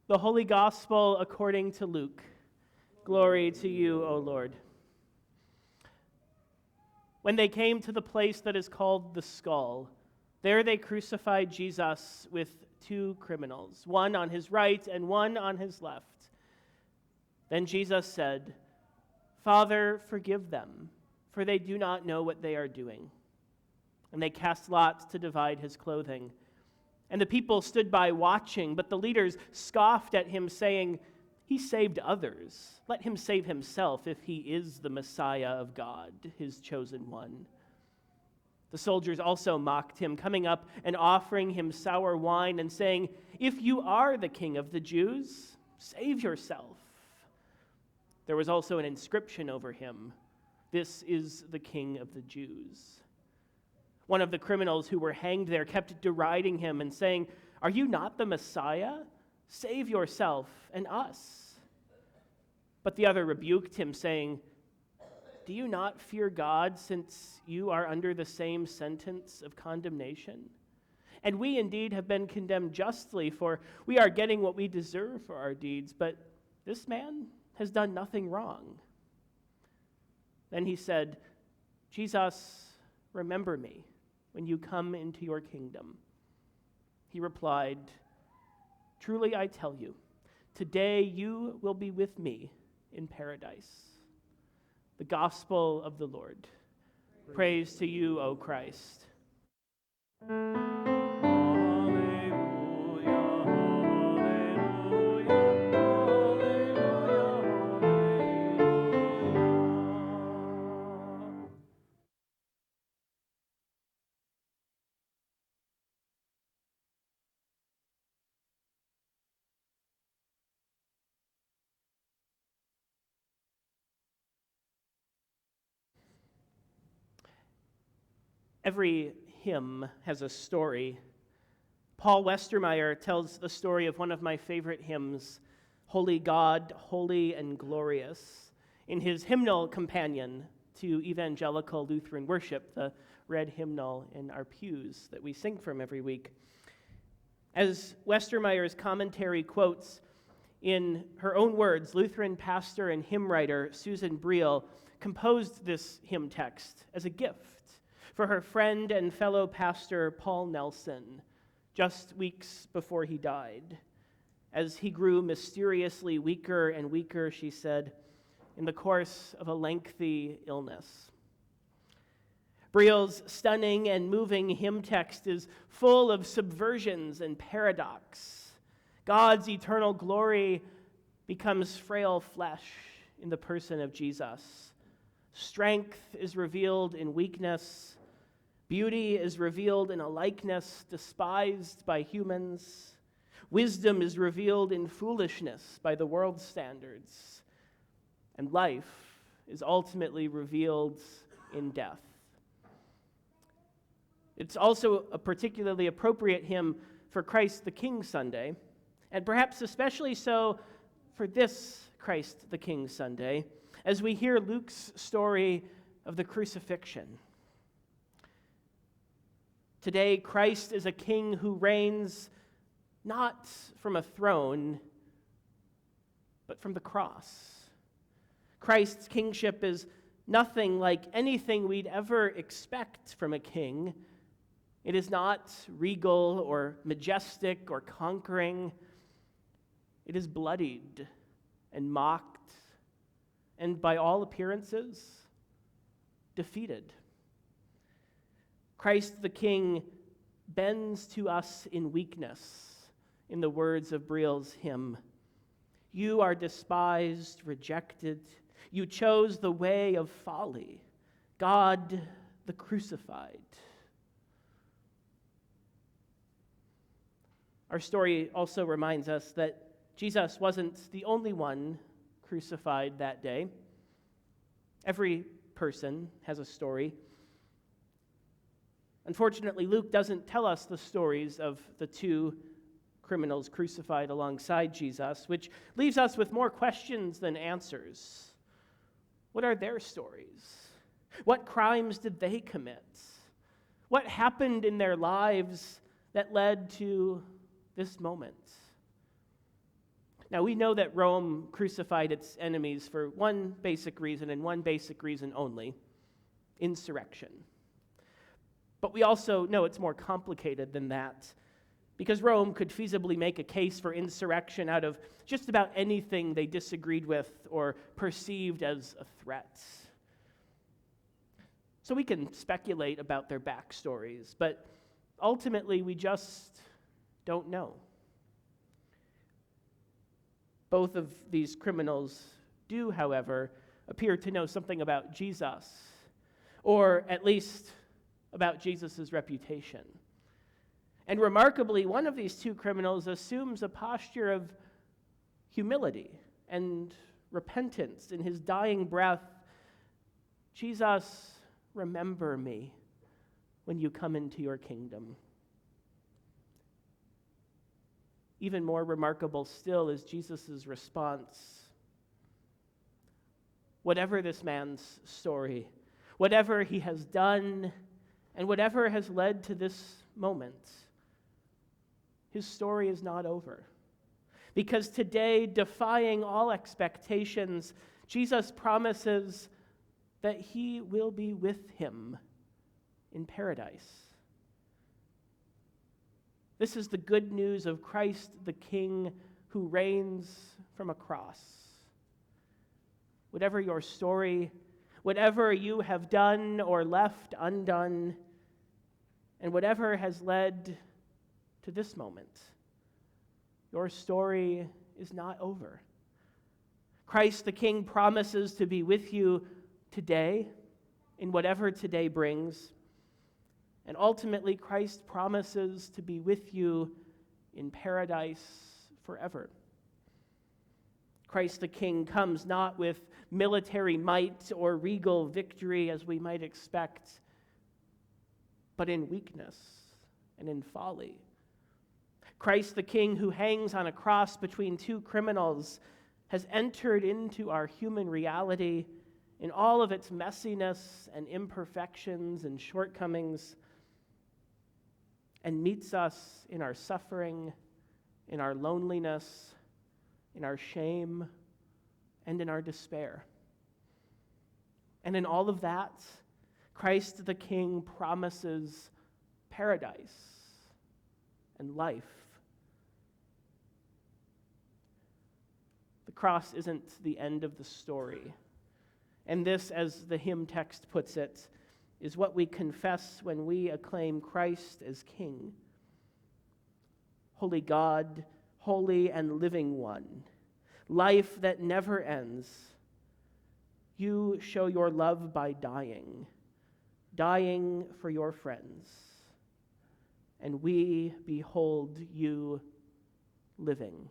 The Holy Gospel according to Luke. Glory to you, O Lord. When they came to the place that is called the Skull, there they crucified Jesus with two criminals, one on his right and one on his left. Then Jesus said, "Father, forgive them, for they do not know what they are doing." And they cast lots to divide his clothing. And the people stood by watching, but the leaders scoffed at him, saying, "He saved others. Let him save himself if he is the Messiah of God, his chosen one." The soldiers also mocked him, coming up and offering him sour wine and saying, "If you are the king of the Jews, save yourself." There was also an inscription over him, "This is the King of the Jews." One of the criminals who were hanged there kept deriding him and saying, "Are you not the Messiah? Save yourself and us." But the other rebuked him, saying, "Do you not fear God, since you are under the same sentence of condemnation? And we indeed have been condemned justly, for we are getting what we deserve for our deeds, but this man has done nothing wrong." Then he said, "Jesus, remember me when you come into your kingdom." He replied, "Truly I tell you, today you will be with me in paradise." The gospel of the Lord. Praise to you, O Christ. Every hymn has a story. Paul Westermeyer tells the story of one of my favorite hymns, "Holy God, Holy and Glorious," in his hymnal companion to evangelical Lutheran worship, the red hymnal in our pews that we sing from every week. As Westermeyer's commentary quotes, in her own words, Lutheran pastor and hymn writer Susan Briel composed this hymn text as a gift for her friend and fellow pastor Paul Nelson, just weeks before he died. As he grew mysteriously weaker and weaker, she said, in the course of a lengthy illness. Briel's stunning and moving hymn text is full of subversions and paradox. God's eternal glory becomes frail flesh in the person of Jesus. Strength is revealed in weakness. Beauty is revealed in a likeness despised by humans. Wisdom is revealed in foolishness by the world's standards. And life is ultimately revealed in death. It's also a particularly appropriate hymn for Christ the King Sunday, and perhaps especially so for this Christ the King Sunday, as we hear Luke's story of the crucifixion. Today, Christ is a king who reigns not from a throne, but from the cross. Christ's kingship is nothing like anything we'd ever expect from a king. It is not regal or majestic or conquering. It is bloodied and mocked, and by all appearances, defeated. Christ the King bends to us in weakness, in the words of Briel's hymn. You are despised, rejected. You chose the way of folly, God the crucified. Our story also reminds us that Jesus wasn't the only one crucified that day. Every person has a story. Unfortunately, Luke doesn't tell us the stories of the two criminals crucified alongside Jesus, which leaves us with more questions than answers. What are their stories? What crimes did they commit? What happened in their lives that led to this moment? Now, we know that Rome crucified its enemies for one basic reason and one basic reason only: insurrection. But we also know it's more complicated than that, because Rome could feasibly make a case for insurrection out of just about anything they disagreed with or perceived as a threat. So we can speculate about their backstories, but ultimately we just don't know. Both of these criminals do, however, appear to know something about Jesus, or at least about Jesus' reputation. And remarkably, one of these two criminals assumes a posture of humility and repentance. In his dying breath, Jesus, remember me when you come into your kingdom. Even more remarkable still is Jesus' response. Whatever this man's story, whatever he has done, and whatever has led to this moment, his story is not over. Because today, defying all expectations, Jesus promises that he will be with him in paradise. This is the good news of Christ the King who reigns from a cross. Whatever your story, whatever you have done or left undone, and whatever has led to this moment, your story is not over. Christ the King promises to be with you today, in whatever today brings. And ultimately, Christ promises to be with you in paradise forever. Christ the King comes not with military might or regal victory as we might expect, but in weakness and in folly. Christ the King, who hangs on a cross between two criminals, has entered into our human reality in all of its messiness and imperfections and shortcomings, and meets us in our suffering, in our loneliness, in our shame, and in our despair. And in all of that, Christ the King promises paradise and life. The cross isn't the end of the story. And this, as the hymn text puts it, is what we confess when we acclaim Christ as King. Holy God, holy and living one, life that never ends, you show your love by dying for your friends, and we behold you living.